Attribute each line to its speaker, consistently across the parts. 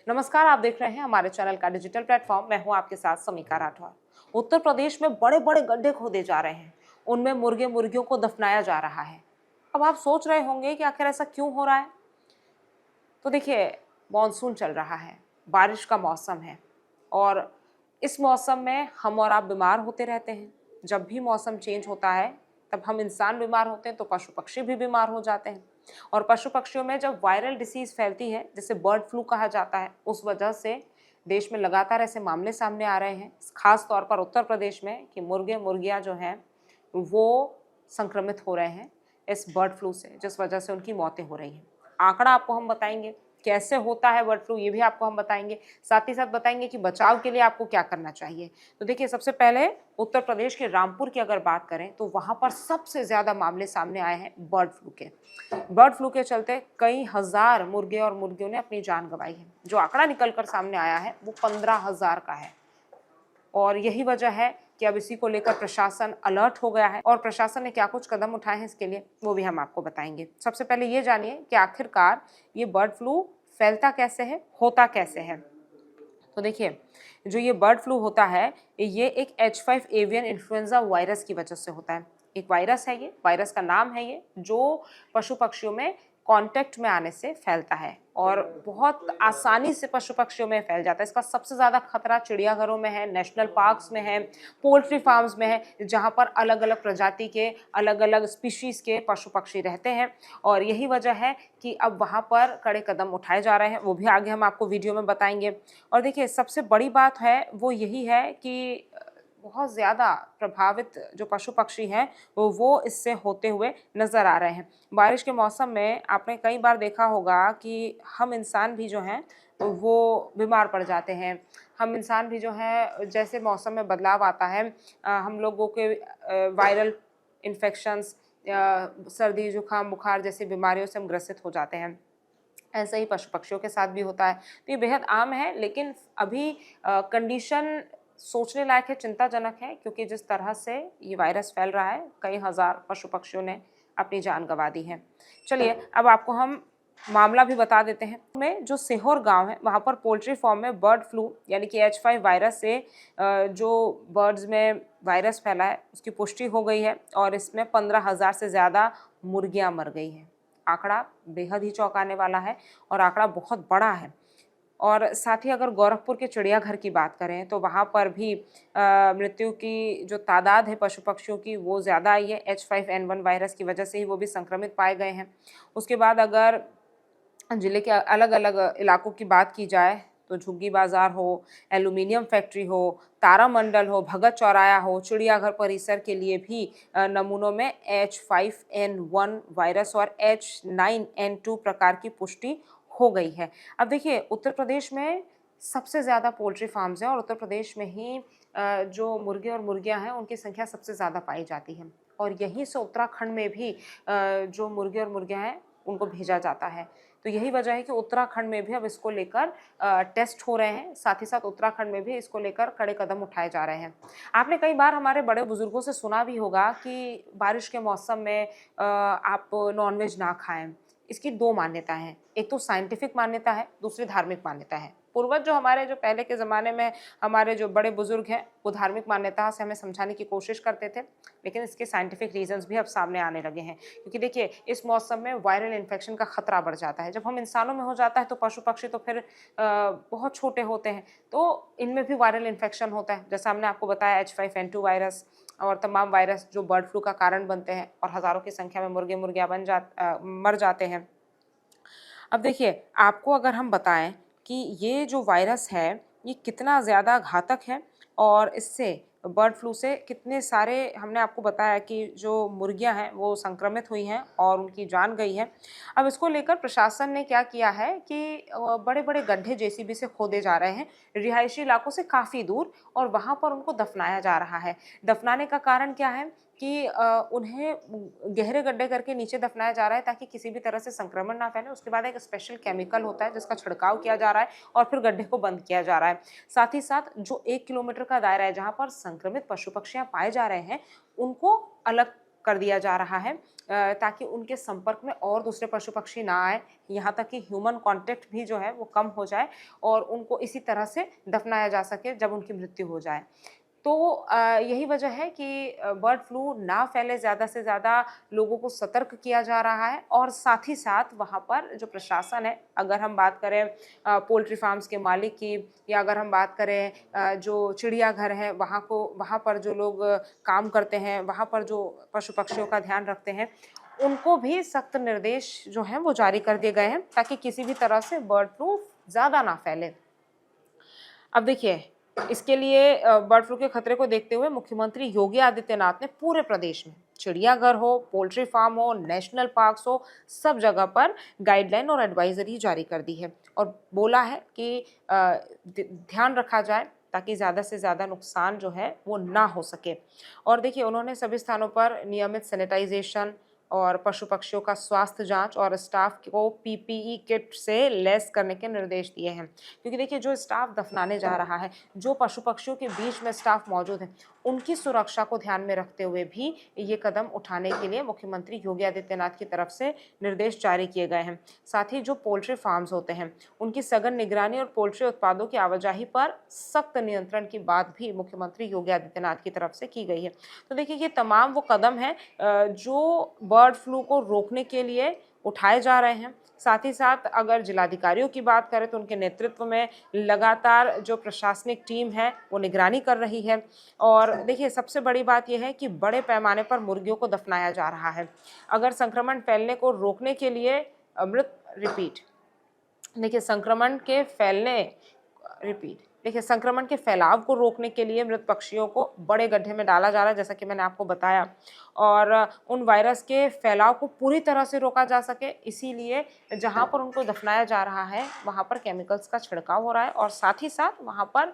Speaker 1: नमस्कार, आप देख रहे हैं हमारे चैनल का डिजिटल प्लेटफॉर्म। मैं हूं आपके साथ समीका राठौर। उत्तर प्रदेश में बड़े बड़े गड्ढे खोदे जा रहे हैं, उनमें मुर्गे मुर्गियों को दफनाया जा रहा है। अब आप सोच रहे होंगे कि आखिर ऐसा क्यों हो रहा है। तो देखिए, मॉनसून चल रहा है, बारिश का मौसम है और इस मौसम में हम और आप बीमार होते रहते हैं। जब भी मौसम चेंज होता है तब हम इंसान बीमार होते हैं तो पशु पक्षी भी बीमार हो जाते हैं। और पशु पक्षियों में जब वायरल डिसीज फैलती है, जिसे बर्ड फ्लू कहा जाता है, उस वजह से देश में लगातार ऐसे मामले सामने आ रहे हैं, खास तौर पर उत्तर प्रदेश में, कि मुर्गे मुर्गियां जो हैं वो संक्रमित हो रहे हैं इस बर्ड फ्लू से, जिस वजह से उनकी मौतें हो रही हैं। आंकड़ा आपको हम बताएंगे, कैसे होता है बर्ड फ्लू ये भी आपको हम बताएंगे। साथ ही साथ बताएंगे कि बचाव के लिए आपको क्या करना चाहिए। तो देखिए, सबसे पहले उत्तर प्रदेश के रामपुर की अगर बात करें तो वहां पर सबसे ज्यादा मामले सामने आए हैं बर्ड फ्लू के। बर्ड फ्लू के चलते कई हजार मुर्गे और मुर्गियों ने अपनी जान गंवाई है। जो आंकड़ा निकलकर सामने आया है वो 15,000 का है। और यही वजह है कि अब इसी को लेकर प्रशासन अलर्ट हो गया है। और प्रशासन ने क्या कुछ कदम उठाए हैं इसके लिए, वो भी हम आपको बताएंगे। सबसे पहले ये जानिए कि आखिरकार ये बर्ड फ्लू फैलता कैसे है, होता कैसे है। तो देखिए, जो ये बर्ड फ्लू होता है, ये एक H5 एवियन इन्फ्लुएंजा वायरस की वजह से होता है। एक वायरस है, ये वायरस का नाम है, ये जो पशु पक्षियों में कांटेक्ट में आने से फैलता है और बहुत आसानी से पशु पक्षियों में फैल जाता है। इसका सबसे ज़्यादा खतरा चिड़ियाघरों में है, नेशनल पार्क्स में है, पोल्ट्री फार्म्स में है, जहाँ पर अलग अलग प्रजाति के, अलग अलग स्पीशीज के पशु पक्षी रहते हैं। और यही वजह है कि अब वहाँ पर कड़े कदम उठाए जा रहे हैं, वो भी आगे हम आपको वीडियो में बताएंगे। और देखिए, सबसे बड़ी बात है वो यही है कि बहुत ज़्यादा प्रभावित जो पशु पक्षी हैं वो इससे होते हुए नज़र आ रहे हैं। बारिश के मौसम में आपने कई बार देखा होगा कि हम इंसान भी जो हैं वो बीमार पड़ जाते हैं। हम इंसान भी जो है, जैसे मौसम में बदलाव आता है, हम लोगों के वायरल इन्फेक्शंस या सर्दी जुकाम बुखार जैसी बीमारियों से हम ग्रसित हो जाते हैं। ऐसा ही पशु पक्षियों के साथ भी होता है। तो ये बेहद आम है, लेकिन अभी कंडीशन सोचने लायक है, चिंताजनक है, क्योंकि जिस तरह से ये वायरस फैल रहा है, कई हजार पशु पक्षियों ने अपनी जान गंवा दी है। चलिए, अब आपको हम मामला भी बता देते हैं। में जो सीहोर गांव है, वहां पर पोल्ट्री फार्म में बर्ड फ्लू यानी कि H5 वायरस से जो बर्ड्स में वायरस फैला है उसकी पुष्टि हो गई है और इसमें 15,000 से ज़्यादा मुर्गियां मर गई हैं। आंकड़ा बेहद ही चौंकाने वाला है और आंकड़ा बहुत बड़ा है। और साथ ही अगर गोरखपुर के चिड़ियाघर की बात करें तो वहाँ पर भी मृत्यु की जो तादाद है पशु पक्षियों की वो ज़्यादा आई है। H5N1 वायरस की वजह से ही वो भी संक्रमित पाए गए हैं। उसके बाद अगर जिले के अलग अलग इलाकों की बात की जाए तो झुग्गी बाजार हो, एल्यूमिनियम फैक्ट्री हो, तारामंडल हो, भगत चौराया हो, चिड़ियाघर परिसर के लिए भी नमूनों में H5N1 वायरस और H9N2 प्रकार की पुष्टि हो गई है। अब देखिए, उत्तर प्रदेश में सबसे ज़्यादा पोल्ट्री फार्म्स हैं और उत्तर प्रदेश में ही जो मुर्गे और मुर्गियां हैं उनकी संख्या सबसे ज़्यादा पाई जाती है। और यहीं से उत्तराखंड में भी जो मुर्गे और मुर्गियां हैं उनको भेजा जाता है। तो यही वजह है कि उत्तराखंड में भी अब इसको लेकर टेस्ट हो रहे हैं। साथ ही साथ उत्तराखंड में भी इसको लेकर कड़े कदम उठाए जा रहे हैं। आपने कई बार हमारे बड़े बुजुर्गों से सुना भी होगा कि बारिश के मौसम में आप नॉनवेज ना खाएं। इसकी दो मान्यता हैं, एक तो साइंटिफिक मान्यता है, दूसरी धार्मिक मान्यता है। पूर्वज जो हमारे, जो पहले के ज़माने में हमारे जो बड़े बुजुर्ग हैं, वो धार्मिक मान्यता से हमें समझाने की कोशिश करते थे, लेकिन इसके साइंटिफिक रीजंस भी अब सामने आने लगे हैं। क्योंकि देखिए, इस मौसम में वायरल इन्फेक्शन का खतरा बढ़ जाता है। जब हम इंसानों में हो जाता है तो पशु पक्षी तो फिर बहुत छोटे होते हैं, तो इनमें भी वायरल इन्फेक्शन होता है। जैसा हमने आपको बताया, H5N2 वायरस और तमाम वायरस जो बर्ड फ्लू का कारण बनते हैं और हज़ारों की संख्या में मुर्गे मुर्गियाँ मर जाते हैं। अब देखिए, आपको अगर हम बताएं कि ये जो वायरस है ये कितना ज़्यादा घातक है और इससे, बर्ड फ्लू से कितने सारे, हमने आपको बताया कि जो मुर्गियां हैं वो संक्रमित हुई हैं और उनकी जान गई है। अब इसको लेकर प्रशासन ने क्या किया है कि बड़े बड़े गड्ढे जेसीबी से खोदे जा रहे हैं रिहायशी इलाकों से काफ़ी दूर, और वहाँ पर उनको दफनाया जा रहा है। दफनाने का कारण क्या है कि उन्हें गहरे गड्ढे करके नीचे दफनाया जा रहा है ताकि किसी भी तरह से संक्रमण ना फैले। उसके बाद एक स्पेशल केमिकल होता है जिसका छिड़काव किया जा रहा है और फिर गड्ढे को बंद किया जा रहा है। साथ ही साथ जो 1 किलोमीटर का दायरा है जहाँ पर संक्रमित पशु पक्षियाँ पाए जा रहे हैं, उनको अलग कर दिया जा रहा है ताकि उनके संपर्क में और दूसरे पशु पक्षी ना आए, यहाँ तक कि ह्यूमन कांटेक्ट भी जो है वो कम हो जाए और उनको इसी तरह से दफनाया जा सके जब उनकी मृत्यु हो जाए। तो यही वजह है कि बर्ड फ्लू ना फैले, ज़्यादा से ज़्यादा लोगों को सतर्क किया जा रहा है और साथ ही साथ वहाँ पर जो प्रशासन है, अगर हम बात करें पोल्ट्री फार्म्स के मालिक की या अगर हम बात करें जो चिड़ियाघर हैं वहाँ पर जो लोग काम करते हैं, वहाँ पर जो पशु पक्षियों का ध्यान रखते हैं, उनको भी सख्त निर्देश जो हैं वो जारी कर दिए गए हैं ताकि किसी भी तरह से बर्ड फ्लू ज़्यादा ना फैले। अब देखिए, इसके लिए बर्ड फ्लू के खतरे को देखते हुए मुख्यमंत्री योगी आदित्यनाथ ने पूरे प्रदेश में चिड़ियाघर हो, पोल्ट्री फार्म हो, नेशनल पार्क्स हो, सब जगह पर गाइडलाइन और एडवाइजरी जारी कर दी है और बोला है कि ध्यान रखा जाए ताकि ज़्यादा से ज़्यादा नुकसान जो है वो ना हो सके। और देखिए, उन्होंने सभी स्थानों पर नियमित सैनिटाइजेशन और पशु पक्षियों का स्वास्थ्य जांच और स्टाफ को पीपीई किट से लैस करने के निर्देश दिए हैं, क्योंकि देखिए जो स्टाफ दफनाने जा रहा है, जो पशु पक्षियों के बीच में स्टाफ मौजूद है, उनकी सुरक्षा को ध्यान में रखते हुए भी ये कदम उठाने के लिए मुख्यमंत्री योगी आदित्यनाथ की तरफ से निर्देश जारी किए गए हैं। साथ ही जो पोल्ट्री फार्म्स होते हैं, उनकी सघन निगरानी और पोल्ट्री उत्पादों की आवाजाही पर सख्त नियंत्रण की बात भी मुख्यमंत्री योगी आदित्यनाथ की तरफ से की गई है। तो देखिए, ये तमाम वो कदम हैं जो बर्ड फ्लू को रोकने के लिए उठाए जा रहे हैं। साथ ही साथ अगर जिलाधिकारियों की बात करें तो उनके नेतृत्व में लगातार जो प्रशासनिक टीम है वो निगरानी कर रही है। और देखिए, सबसे बड़ी बात यह है कि बड़े पैमाने पर मुर्गियों को दफनाया जा रहा है। अगर संक्रमण फैलने को रोकने के लिए मृत रिपीट देखिए संक्रमण के फैलने रिपीट देखिए संक्रमण के फैलाव को रोकने के लिए मृत पक्षियों को बड़े गड्ढे में डाला जा रहा है, जैसा कि मैंने आपको बताया, और उन वायरस के फैलाव को पूरी तरह से रोका जा सके, इसीलिए जहां पर उनको दफनाया जा रहा है वहां पर केमिकल्स का छिड़काव हो रहा है और साथ ही साथ वहां पर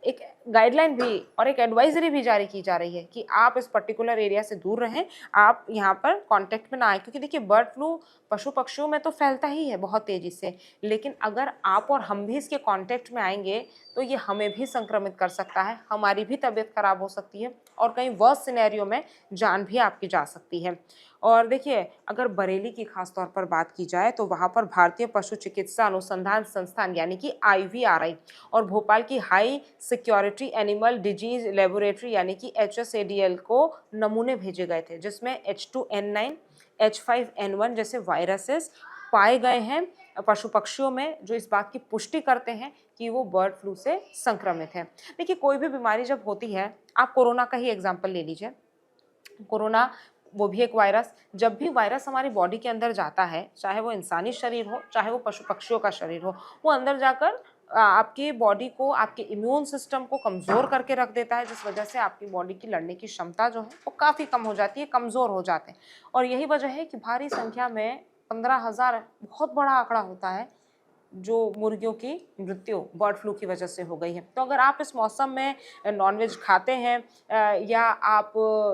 Speaker 1: एक गाइडलाइन भी और एक एडवाइजरी भी जारी की जा रही है कि आप इस पर्टिकुलर एरिया से दूर रहें, आप यहाँ पर कांटेक्ट में ना आए, क्योंकि देखिए बर्ड फ्लू पशु पक्षियों में तो फैलता ही है बहुत तेजी से, लेकिन अगर आप और हम भी इसके कांटेक्ट में आएंगे तो ये हमें भी संक्रमित कर सकता है, हमारी भी तबीयत खराब हो सकती है और कहीं वर्स्ट सिनेरियो में जान भी आपकी जा सकती है। और देखिए, अगर बरेली की खास तौर पर बात की जाए तो वहाँ पर भारतीय पशु चिकित्सा अनुसंधान संस्थान यानी कि IVRI और भोपाल की high security animal disease laboratory यानी कि HSADL को नमूने भेजे गए थे, जिसमें H2N9, H5N1 जैसे वायरसेस पाए गए हैं पशु पक्षियों में, जो इस बात की पुष्टि करते हैं कि वो बर्ड फ्लू से संक्रमित है। देखिए, कोई भी बीमारी जब होती है, आप कोरोना का ही एग्जाम्पल ले लीजिए। कोरोना वो भी एक वायरस, जब भी वायरस हमारी बॉडी के अंदर जाता है, चाहे वो इंसानी शरीर हो चाहे वो पशु पक्षियों का शरीर हो, वो अंदर जाकर आपकी बॉडी को, आपके इम्यून सिस्टम को कमज़ोर करके रख देता है, जिस वजह से आपकी बॉडी की लड़ने की क्षमता जो है वो काफ़ी कम हो जाती है, कमज़ोर हो जाते हैं। और यही वजह है कि भारी संख्या में 15,000 बहुत बड़ा आंकड़ा होता है जो मुर्गियों की मृत्यु बर्ड फ्लू की वजह से हो गई है। तो अगर आप इस मौसम में नॉनवेज खाते हैं या आप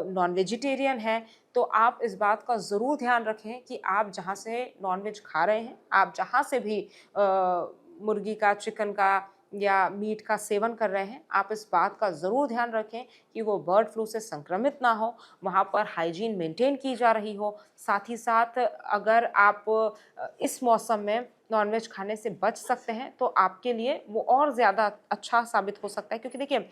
Speaker 1: नॉन वेजिटेरियन हैं, तो आप इस बात का ज़रूर ध्यान रखें कि आप जहाँ से नॉनवेज खा रहे हैं, आप जहाँ से भी मुर्गी का, चिकन का या मीट का सेवन कर रहे हैं, आप इस बात का ज़रूर ध्यान रखें कि वो बर्ड फ्लू से संक्रमित ना हो, वहाँ पर हाइजीन मेंटेन की जा रही हो। साथ ही साथ अगर आप इस मौसम में नॉनवेज खाने से बच सकते हैं तो आपके लिए वो और ज़्यादा अच्छा साबित हो सकता है, क्योंकि देखिए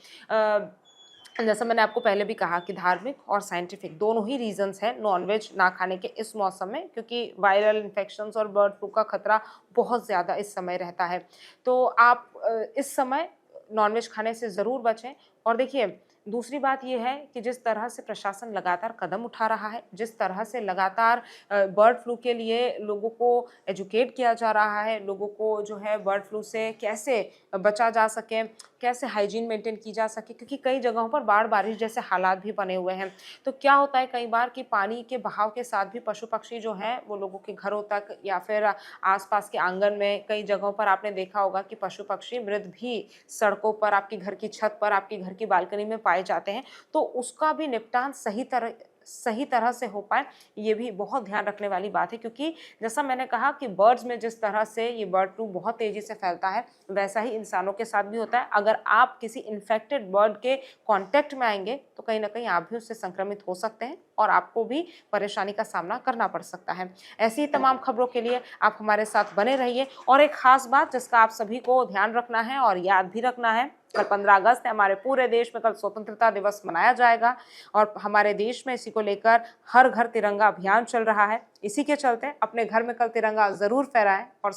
Speaker 1: जैसा मैंने आपको पहले भी कहा कि धार्मिक और साइंटिफिक दोनों ही रीजंस हैं नॉनवेज ना खाने के इस मौसम में, क्योंकि वायरल इन्फेक्शंस और बर्ड फ्लू का खतरा बहुत ज़्यादा इस समय रहता है। तो आप इस समय नॉनवेज खाने से ज़रूर बचें। और देखिए, दूसरी बात ये है कि जिस तरह से प्रशासन लगातार कदम उठा रहा है, जिस तरह से लगातार बर्ड फ्लू के लिए लोगों को एजुकेट किया जा रहा है, लोगों को जो है बर्ड फ्लू से कैसे बचा जा सके, कैसे हाइजीन मेंटेन की जा सके, क्योंकि कई जगहों पर बाढ़ बारिश जैसे हालात भी बने हुए हैं। तो क्या होता है कई बार कि पानी के बहाव के साथ भी पशु पक्षी जो हैं वो लोगों के घरों तक या फिर आसपास के आंगन में, कई जगहों पर आपने देखा होगा कि पशु पक्षी मृत भी सड़कों पर, आपके घर की छत पर, आपके घर की बालकनी में पाए जाते हैं। तो उसका भी निपटान सही तरह सही तरह से हो पाए, ये भी बहुत ध्यान रखने वाली बात है। क्योंकि जैसा मैंने कहा कि बर्ड्स में जिस तरह से ये बर्ड फ्लू बहुत तेज़ी से फैलता है, वैसा ही इंसानों के साथ भी होता है। अगर आप किसी इन्फेक्टेड बर्ड के कांटेक्ट में आएंगे तो कहीं ना कहीं आप भी उससे संक्रमित हो सकते हैं और आपको भी परेशानी का सामना करना पड़ सकता है। ऐसी ही तमाम खबरों के लिए आप हमारे साथ बने रहिए। और एक खास बात जिसका आप सभी को ध्यान रखना है और याद भी रखना है, कल 15 अगस्त है, हमारे पूरे देश में कल स्वतंत्रता दिवस मनाया जाएगा और हमारे देश में इसी को लेकर हर घर तिरंगा अभियान चल रहा है। इसी के चलते अपने घर में कल तिरंगा जरूर फहराएं और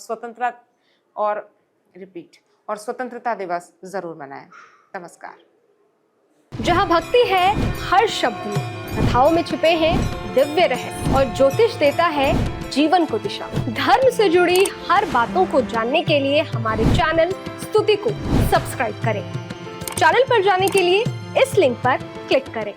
Speaker 1: स्वतंत्रता दिवस जरूर मनाएं। नमस्कार।
Speaker 2: जहाँ भक्ति है हर शब्द में, कथाओं में छुपे हैं दिव्य रहस्य और ज्योतिष देता है जीवन को दिशा। धर्म से जुड़ी हर बातों को जानने के लिए हमारे चैनल स्तुति को सब्सक्राइब करें। चैनल पर जाने के लिए इस लिंक पर क्लिक करें।